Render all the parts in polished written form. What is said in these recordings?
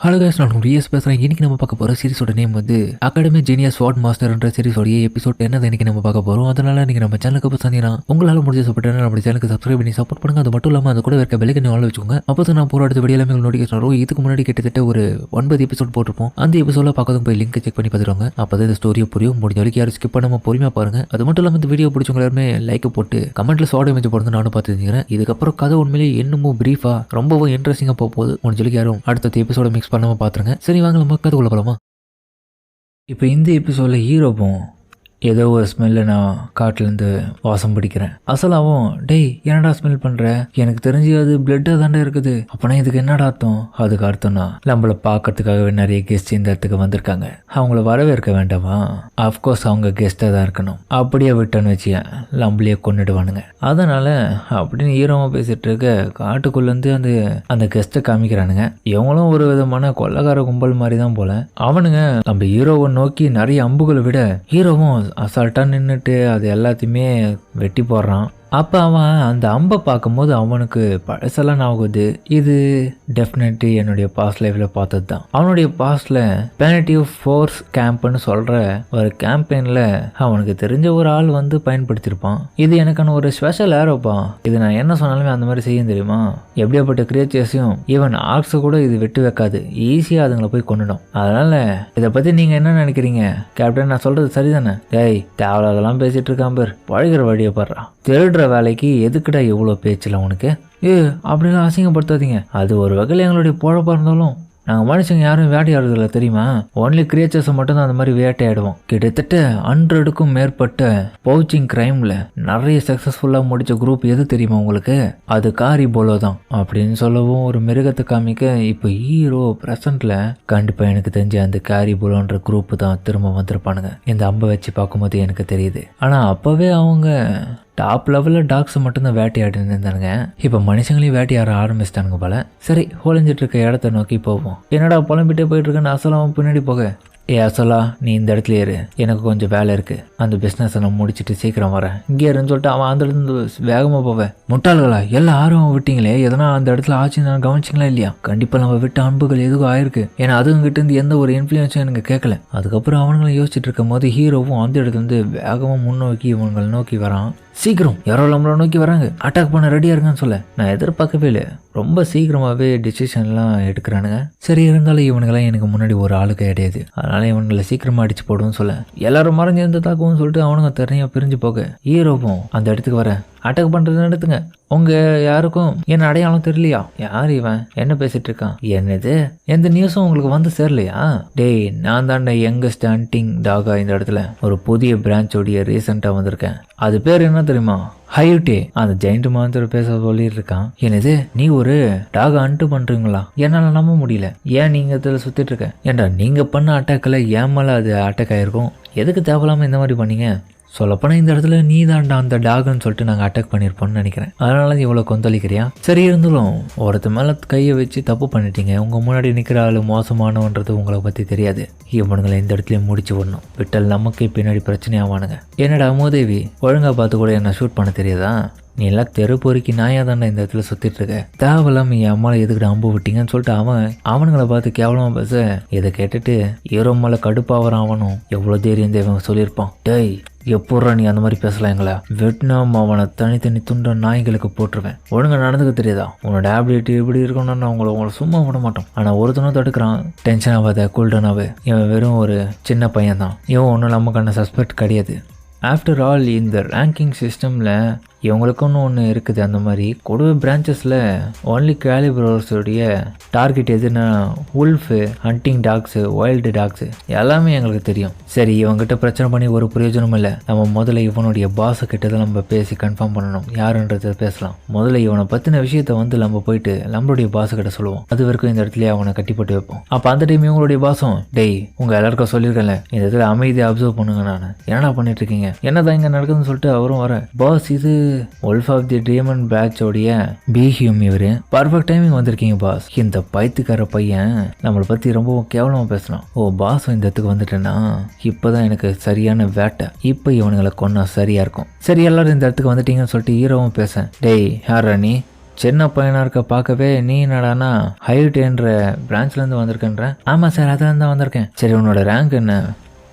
Hello guys, நான் reus பேசுகிறேன். இன்னைக்கு நம்ம பார்க்க போகிற சீரிஸோட நேம் வந்து அகாடமி ஜீனியஸ் ஸ்வாட் மாஸ்டர்ன்ற சீரிஸோடைய எபிசோட் என்னது இன்னைக்கு நம்ம பார்க்க போகிறோம். அதனால நீங்கள் நம்ம சேனலுக்கு பார்த்தீங்கன்னா உங்களால் முடிஞ்ச சப்போர்ட் நம்ம சேனலுக்கு சப்ஸ்கிரைப் பண்ணி சப்போர்ட் பண்ணுங்க. அது மட்டும் இல்லாமல் அது கூட இருக்க பெல்லைக்கன் ஆன் வச்சுக்கோங்க. அப்போ தான் நான் போகிற அடுத்த வீடியோ எல்லாமே நோட்டிஃபிகேஷன் வரும். இதுக்கு முன்னாடி கிட்டத்தட்ட ஒரு 9 எபிசோட் போட்டிருப்போம். அந்த எபிசோட பார்க்கறதுக்கு போய் லிங்க் செக் பண்ணி பார்த்துருவாங்க. அப்போ தான் இந்த ஸ்டோரியை புரியும். முடிஞ்ச வரைக்கும் யாரும் ஸ்கிப் பண்ணாமல் பொறுமையாக பாருங்க. அது மட்டும் இல்லாமல் இந்த வீடியோ பிடிச்சவங்க எல்லாருமே லைக் போட்டு கமெண்ட்ல ஸ்வாட் இமேஜ் போடுறது நானும் பார்த்துருக்கேன். இதுக்கப்புறம் கதை உண்மையிலேயே இன்னமும் பிரீஃபா ரொம்பவும் இன்ட்ரெஸ்டிங்காக போகுது. முடிஞ்ச வரைக்கும் யாரும் அடுத்த எபிசோட மிக்ஸ் பண்ணாமல் பார்த்துருங்க. சரி வாங்க நம்ம கதை கொள்ள போலாமா. இப்போ இந்த எபிசோடில் ஹீரோவும் ஏதோ ஒரு ஸ்மெல்ல நான் காட்டிலேருந்து வாசம் பிடிக்கிறேன். அசலாவும் டேய் என்னடா ஸ்மெல் பண்ணுற, எனக்கு தெரிஞ்சு அது பிளட்டாக தாண்டா இருக்குது. அப்போனா இதுக்கு என்னடா அர்த்தம்? அதுக்கு அர்த்தம்னா நம்மளை பார்க்கறதுக்காகவே நிறைய கெஸ்ட் இந்த இடத்துக்கு வந்திருக்காங்க. அவங்கள வரவேற்க வேண்டாமா? அஃப்கோர்ஸ் அவங்க கெஸ்ட்டாக தான் இருக்கணும். அப்படியே விட்டோன்னு வச்சியா நம்மளையே கொண்டுடுவானுங்க. அதனால அப்படின்னு ஹீரோவாக பேசிட்டு இருக்க காட்டுக்குள்ளேருந்து அந்த கெஸ்ட்டை காமிக்கிறானுங்க. இவங்களும் ஒரு விதமான கொள்ளக்கார கும்பல் மாதிரி தான் போல. அவனுங்க நம்ம ஹீரோவை நோக்கி நிறைய அம்புகளை விட ஹீரோவும் அசால்ட்டாக நின்றுட்டு அது எல்லாத்தையுமே வெட்டி போடுறான். அப்போ அவன் அந்த அம்பை பார்க்கும்போது அவனுக்கு பழசெல்லாம் ஆகுது. இது டெஃபினெட்லி என்னுடைய பாஸ்ட் லைஃப்பில் பார்த்தது தான். அவனுடைய பாஸ்டில் பிளானட்டிவ் ஃபோர்ஸ் கேம்ப்னு சொல்கிற ஒரு கேம்பெயினில் அவனுக்கு தெரிஞ்ச ஒரு ஆள் வந்து பயன்படுத்தியிருப்பான். இது எனக்கான ஒரு ஸ்பெஷல் ஏரோப்பா. இது நான் என்ன சொன்னாலுமே அந்த மாதிரி செய்யும் தெரியுமா? எப்படியாப்பட்ட கிரியேச்சர்ஸையும் ஈவன் ஆர்க்ஸை கூட இது விட்டு வைக்காது. ஈஸியாக அதுங்களை போய் கொண்டுடும். அதனால் இதை பற்றி நீங்கள் என்ன நினைக்கிறீங்க கேப்டன்? நான் சொல்கிறது சரிதானே? டேய் தேவையில்லாதெல்லாம் பேசிகிட்டு இருக்கான் பேர், பழகிற வழியை பாடுறான். திருடுற வேலைக்கு எதுக்குடா எவ்வளோ பேச்சில் உனக்கு? அப்படிலாம் அசிங்கப்படுத்தாதீங்க. அது ஒரு வகையில் எங்களுடைய பொழப்பாக இருந்தாலும் நாங்கள் மனுஷங்க யாரும் வேட்டையாடுறதில்ல தெரியுமா? ஒன்லி கிரியேச்சர்ஸை மட்டும்தான் அந்த மாதிரி வேட்டையாடுவோம். கிட்டத்தட்ட 100க்கும் மேற்பட்ட பவுச்சிங் கிரைமில் நிறைய சக்ஸஸ்ஃபுல்லாக முடித்த குரூப் எது தெரியுமா உங்களுக்கு? அது காரிபோலோ தான் அப்படின்னு சொல்லவும் ஒரு மிருகத்தை காமிக்க இப்போ ஹீரோ ப்ரெசண்ட்டில் கண்டிப்பாக எனக்கு தெரிஞ்ச அந்த காரிபோலோன்ற குரூப்பு தான் திரும்ப வந்திருப்பானுங்க. இந்த அம்பை வச்சு பார்க்கும்போது எனக்கு தெரியுது. ஆனால் அப்போவே அவங்க டாப் லெவலில் டாக்ஸை மட்டும்தான் வேட்டையாடின்னு இருந்தானுங்க. இப்போ மனுஷங்களையும் வேட்டையாட ஆரம்பிச்சிட்டானுங்க போல. சரி, ஒளிஞ்சிட்டு இருக்க இடத்த நோக்கி போவோம். என்னடா புலம்பிட்டே போயிட்டு இருக்கேன்னு அசலாவும் பின்னாடி போக, அசலா நீ இந்த இடத்துல ஏறு, எனக்கு கொஞ்சம் வேலை இருக்கு, அந்த பிஸ்னஸை நான் முடிச்சுட்டு சீக்கிரம் வரேன், இங்கே இருன்னு சொல்லிட்டு அவன் அந்த இடத்துல வேகமாக போவேன். முட்டாள்களா எல்லா ஆர்வம் விட்டீங்களே, எதனா அந்த இடத்துல ஆச்சு நான் கவனிச்சிங்களா இல்லையா? கண்டிப்பாக நம்ம விட்ட அன்புகள் எதுவும் ஆயிருக்கு. ஏன்னா அதுங்கிட்ட இருந்து எந்த ஒரு இன்ஃப்ளூயன்ஸும் எனக்கு கேட்கல. அதுக்கப்புறம் அவனுங்களும் யோசிச்சுட்டு இருக்கும் போது ஹீரோவும் அந்த இடத்துல இருந்து வேகமாக முன்னோக்கி இவங்களை நோக்கி வரான். சீக்கிரம் யாரோ நம்மளை நோக்கி வராங்க, அட்டாக் பண்ண ரெடியாக இருங்கன்னு சொல்ல நான் எதிர்பார்க்கவே இல்லை. ரொம்ப சீக்கிரமாகவே டிசிஷன்லாம் எடுக்கிறானுங்க. சரி இருந்தாலும் இவனுங்கெல்லாம் எனக்கு முன்னாடி ஒரு ஆளுக்கு கிடையாது, அதனால இவனுங்களை சீக்கிரமாக அடிச்சு போடுவோம்னு சொல்ல எல்லாரும் மறைஞ்சிருந்து தாக்குவோம்னு சொல்லிட்டு அவனுங்க தனியாக பிரிஞ்சு போக ஹீரோவும் அந்த இடத்துக்கு வர அட்டாக் பண்ணுறதுன்னு எடுத்துங்க. உங்கள் யாருக்கும் என்ன அடையாளம் தெரியலையா? யார் இவன் என்ன பேசிட்டு இருக்கான்? என்னது எந்த நியூஸும் உங்களுக்கு வந்து சேரலையா? டேய் நான் தாண்ட யங்கஸ்ட் ஹண்டிங் டாகா இந்த இடத்துல ஒரு புதிய பிரான்ச்சோடைய ரீசெண்டாக வந்திருக்கேன். அது பேர் என்ன தெரியுமா? ஹையூட்டே. அந்த ஜெயிண்ட் மாந்தர் பேச சொல்லிட்டு இருக்கான். என்னது நீ ஒரு டாக் அன்ட்டு பண்றீங்களா? என்னால நம்ப முடியல. ஏன் நீங்க இதில் சுத்திட்டு இருக்க? ஏன்டா நீங்க பண்ண அட்டாக்கில் ஏன் மேல அது அட்டாக் ஆயிருக்கும்? எதுக்கு தேவையில்லாம இந்த மாதிரி பண்ணீங்க? சொல்லப்போனால் இந்த இடத்துல நீ தான்டா அந்த டாக்னு சொல்லிட்டு நாங்கள் அட்டாக் பண்ணியிருப்போம்னு நினைக்கிறேன். அதனால இவ்வளோ கொந்தளிக்கிறியா? சரி இருந்தாலும் ஒருத்த மேலே கையை வச்சு தப்பு பண்ணிட்டீங்க. உங்கள் முன்னாடி நிற்கிற ஆள் மோசமானவன்றது உங்களை பற்றி தெரியாது. இவனுங்களை இந்த இடத்துலையும் முடிச்சு விடணும். விட்டல் நமக்கு பின்னாடி பிரச்சனையாவானுங்க. என்னடா மூதேவி, ஒழுங்காக பார்த்து கூட என்ன ஷூட் பண்ண தெரியாதா? நீ எல்லாம் தெரு பொறுக்கி நாயா தாண்டா இந்த இடத்துல சுற்றிட்டு இருக்க. தேவையில்லாம என் அம்மாவை எதுக்கிட்ட அம்பு விட்டீங்கன்னு சொல்லிட்டு அவனுங்களை பார்த்து கேவலமாக பேச இதை கேட்டுட்டு ஹீரோ மேலே கடுப்பாகிறான். அவனும் எவ்வளோ தைரியம் தேவன் சொல்லியிருப்பான். டேய் எப்போறா நீ அந்த மாதிரி பேசலாம்? எங்களை வெட்னாம் அவனை தனித்தனி துண்ட நாய்களுக்கு போட்டுருவேன். ஒழுங்கா நடந்துக்க தெரியாதா? உன்னோட டேப்லெட் இப்படி இருக்கணும்னு உங்களை சும்மா விட மாட்டோம். ஆனால் ஒருத்தனும் தடுக்கிறான். டென்ஷன் ஆகாத, கூல்டனாவே. இவன் வெறும் ஒரு சின்ன பையன் தான். இவன் ஒன்றும் நமக்கான சஸ்பெக்ட் கிடையாது. ஆஃப்டர் ஆல் இந்த ரேங்கிங் சிஸ்டமில் இவங்களுக்குன்னு ஒன்று இருக்குது. அந்த மாதிரி கொடுவை பிரான்ச்சஸில் ஒன்லி கேலிபரோஸோடைய டார்கெட் எதுனா wolf, hunting tax, wild tax எல்லாமே எங்களுக்கு தெரியும். சரி இவங்ககிட்ட பிரச்சனை பண்ணி ஒரு பிரயோஜனமும் இல்லை. நம்ம முதல்ல இவனுடைய பாஸை கிட்ட தான் நம்ம பேசி கன்ஃபார்ம் பண்ணணும். யாருன்றதை பேசலாம். முதல்ல இவனை பற்றின விஷயத்த வந்து நம்ம போயிட்டு நம்மளுடைய பாஸை கிட்ட சொல்லுவோம். அது வரைக்கும் இந்த இடத்துல அவனை கட்டிப்பட்டு வைப்போம். அப்போ அந்த டைம் இவங்களுடைய பாஸும் டேய் உங்கள் எல்லாருக்கும் சொல்லியிருக்கேன்ல, இந்த இடத்துல அமைதியை அப்சர்வ் பண்ணுங்க. நான் என்னடா பண்ணிட்டு இருக்கீங்க, என்னதான் இங்கே நடக்குதுன்னு சொல்லிட்டு அவரும் வர, பாஸ் இது ஒல்ஃப் ஆஃப் தி டேமன் பேட்சோடைய பிஹியூம். இவரு பர்ஃபெக்ட் டைமிங் வந்திருக்கீங்க பாஸ். இந்த பைத்துக்கார பையன் நம்மளை பற்றி ரொம்ப கேவலமாக பேசலாம். ஓ பாஸ் இந்த இடத்துக்கு வந்துட்டேன்னா இப்போதான் எனக்கு சரியான வேட்டை. இப்போ இவனுங்களை கொன்னா சரியா இருக்கும். சரி எல்லாரும் இந்த இடத்துக்கு வந்துட்டீங்கன்னு சொல்லிட்டு ஹீரோவும் பேச, டேய் யாரா நீ? சின்ன பையனா இருக்க பார்க்கவே நீ என்னடானா ஹைட்ன்ற பிரான்ச்ல இருந்து வந்திருக்கேன்ற. ஆமா சார், அதுல இருந்து தான் வந்திருக்கேன். சரி, உன்னோட ரேங்க் என்ன,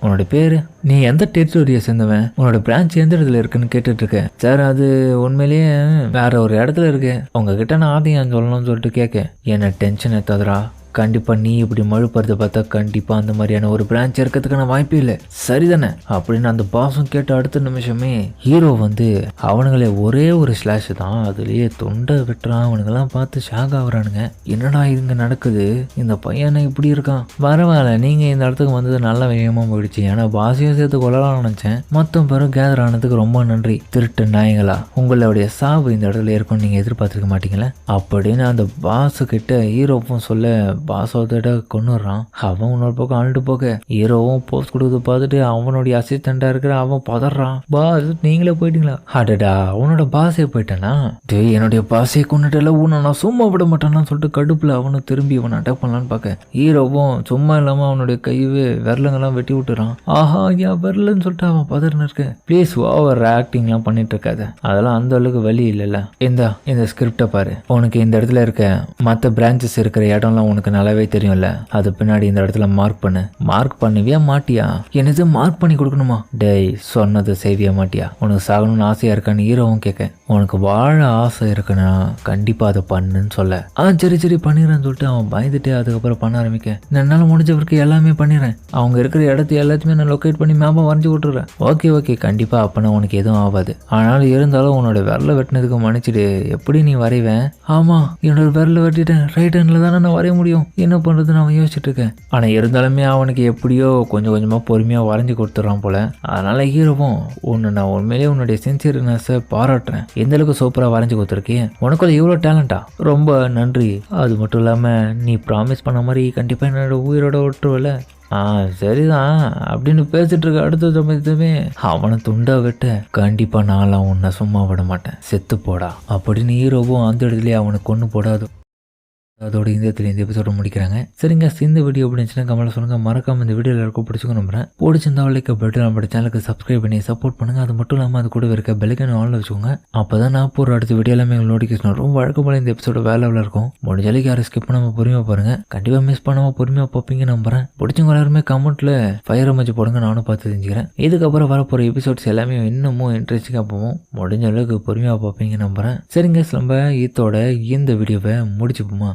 உன்னோட பேரு, நீ எந்த டெரிட்டோரியை சேர்ந்தவன், உன்னோட பிரான்ச் எந்த இடத்துல இருக்குன்னு கேட்டுட்டு இருக்கேன். சார், அது உண்மையிலேயே வேற ஒரு இடத்துல இருக்கு, உங்ககிட்ட நான் ஆதியம் சொல்லணும்னு சொல்லிட்டு கேட்க என்ன டென்ஷன் ஏத்தாதரா. கண்டிப்பா நீ இப்படி மழுப்புறத பார்த்தா கண்டிப்பா அந்த மாதிரியான ஒரு பிரான்ச் இருக்கிறதுக்கான வாய்ப்பே இல்லை, சரிதானே அப்படின்னு அந்த பாசம் கேட்ட அடுத்த நிமிஷமே ஹீரோ வந்து அவனுங்களே ஒரே ஒரு ஸ்லாஷ் தான், அதுலயே தொண்டை வெட்டுறான். அவனுங்கெல்லாம் பார்த்து ஷாக் ஆகுறானுங்க. என்னடா இதுங்க நடக்குது, இந்த பையனை இப்படி இருக்கான். பரவாயில்ல, நீங்க இந்த இடத்துக்கு வந்தது நல்ல வேகமா போயிடுச்சு. ஏன்னா பாசையும் சேர்த்து கொள்ளலாம் நினைச்சேன். மொத்தம் பேரும் கேதர் ஆனதுக்கு ரொம்ப நன்றி. திருட்டு நாயங்களா, உங்களுடைய சாவு இந்த இடத்துல இருக்கும்னு நீங்க எதிர்பார்த்திருக்க மாட்டீங்களா அப்படின்னு அந்த பாசு கிட்ட ஹீரோப்பும் சொல்ல பாசோட கொண்டுறான். அவன் இன்னொரு பக்கம் அழுட்டு போக ஹீரோவும் போஸ்ட் கொடுத்து பார்த்துட்டு அவனுடைய அசிஸ்டண்டா இருக்கிற அவன் பதறான். பாஸ், நீங்களே போயிட்டீங்களா? அடடா, அவனோட பாஸே போயிட்டானா? டேய், என்னுடைய பாஸே கொண்டுட்டல, உன்னை நான் சும்மா விட மாட்டான்னு சொல்லிட்டு கடுப்புல அவனும் திரும்பி அவனை அட்டாக் பண்ணலான்னு பார்க்க ஹீரோவும் சும்மா இல்லாம அவனுடைய கையவே விரலுங்கெல்லாம் வெட்டி விட்டுறான். ஆஹா, ஐயா விரலுன்னு சொல்லிட்டு அவன் பதறன்னு இருக்க. ப்ளீஸ் ஓவர் ஆக்டிங்லாம் பண்ணிட்டு இருக்காத, அதெல்லாம் அந்த அளவுக்கு வலி இல்லைல்ல. இந்த ஸ்கிரிப்டை பாரு, உனக்கு இந்த இடத்துல இருக்க மற்ற பிரான்ச்சஸ் இருக்கிற இடம்லாம் உனக்கு நல்லாவே தெரியும்ல, அது பின்னாடி இந்த இடத்துல மார்க் பண்ணுவியா மாட்டியா? என்னது மார்க் பண்ணி கொடுக்கணுமா? டேய், சொன்னதை செய்வியா மாட்டியா? உனக்கு சாகணும்னு ஆசையா இருக்கான்னு ஹீரோவும் கேட்க, உனக்கு வாழ ஆசை இருக்குன்னா கண்டிப்பா அதை பண்ணுன்னு சொல்ல, சரி பண்ணிடுறேன்னு சொல்லிட்டு அவன் பயந்துட்டு அதுக்கப்புறம் பண்ண ஆரம்பிக்க, என்னால முடிஞ்சவருக்கு எல்லாமே பண்ணிடுறேன், அவங்க இருக்கிற இடத்த எல்லாத்தையுமே நான் லொக்கேட் பண்ணி மேப்பை வரைஞ்சி விட்டுறேன். ஓகே கண்டிப்பா, அப்பனா உனக்கு எதுவும் ஆகாது. ஆனாலும் இருந்தாலும் உன்னோட விரல வெட்டினதுக்கு மன்னிச்சிடு. எப்படி நீ வரைவேன்? ஆமா, என்னோட விரல வெட்டிட்டேன், ரைட் ஹேண்ட்ல தானே நான் வரைய முடியும், என்ன பண்ணுறதுன்னு அவன் யோசிச்சுட்டு இருக்கேன். ஆனால் இருந்தாலுமே அவனுக்கு எப்படியோ கொஞ்சம் கொஞ்சமாக பொறுமையாக வரைஞ்சி கொடுத்துட்றான் போல. அதனால ஹீரோவும், நான் உண்மையிலேயே உன்னுடைய சின்சியர்னஸை பாராட்டுறேன், எந்த அளவுக்கு சூப்பராக வரைஞ்சி கொடுத்துருக்கேன், உனக்குள்ள இவ்வளோ டேலண்டா, ரொம்ப நன்றி. அது மட்டும் இல்லாமல் நீ ப்ராமிஸ் பண்ண மாதிரி கண்டிப்பாக என்னோட உயிரோட விட்டுருவல. சரிதான் அப்படின்னு பேசிட்டு இருக்க அடுத்த சமயத்துமே அவனை துண்டா விட்ட, கண்டிப்பா நான்லாம் உன்னை சும்மா விட மாட்டேன், செத்து போடா அப்படின்னு ஹீரோவும் அந்த இடத்துலயே அவனை கொண்டு போடாது. அதோட இந்த எபிசோட முடிக்கிறாங்க. சரிங்க, இந்த வீடியோ பிடிச்சுன்னா கமெண்ட்ல சொல்லுங்க. மறக்காம இந்த வீடியோவில் இருக்கும் பிடிச்சுக்க நம்புறேன். பிடிச்சிருந்தா லைக் பண்ணிட்டு நம்ம சேனலுக்கு சப்ஸ்கிரைப் பண்ணி சப்போர்ட் பண்ணுங்க. அது மட்டும் இல்லாமல் அது கூட இருக்க பெல்லைக்கான ஆன்ல வச்சுக்கோங்க. அப்பதான் நான் போகிற அடுத்த வீடியோ எல்லாமே நோட்டிஃபிகேஷன் வரும். வழக்கம் போல இந்த எபிசோட வேலையில் இருக்கும். முடிஞ்ச அளவுக்கு யாரும் ஸ்கிப் பண்ணாம பொறுமையாக பாருங்க. கண்டிப்பா மிஸ் பண்ணாம பொறுமையாக பார்ப்பீங்க நம்புறேன். பிடிச்சவங்க எல்லாருமே கமெண்ட்ல ஃபயர் அமைச்சு போடுங்க, நானும் பார்த்து தெரிஞ்சுக்கிறேன். இதுக்கப்புறம் வரப்போற எபிசோட்ஸ் எல்லாமே இன்னமும் இன்ட்ரெஸ்டிங்காக போவோம். முடிஞ்ச அளவுக்கு பொறுமையாக பார்ப்பீங்க நம்புறேன். சரிங்க, நம்ம இதோட இந்த வீடியோவை முடிச்சுப்போமா?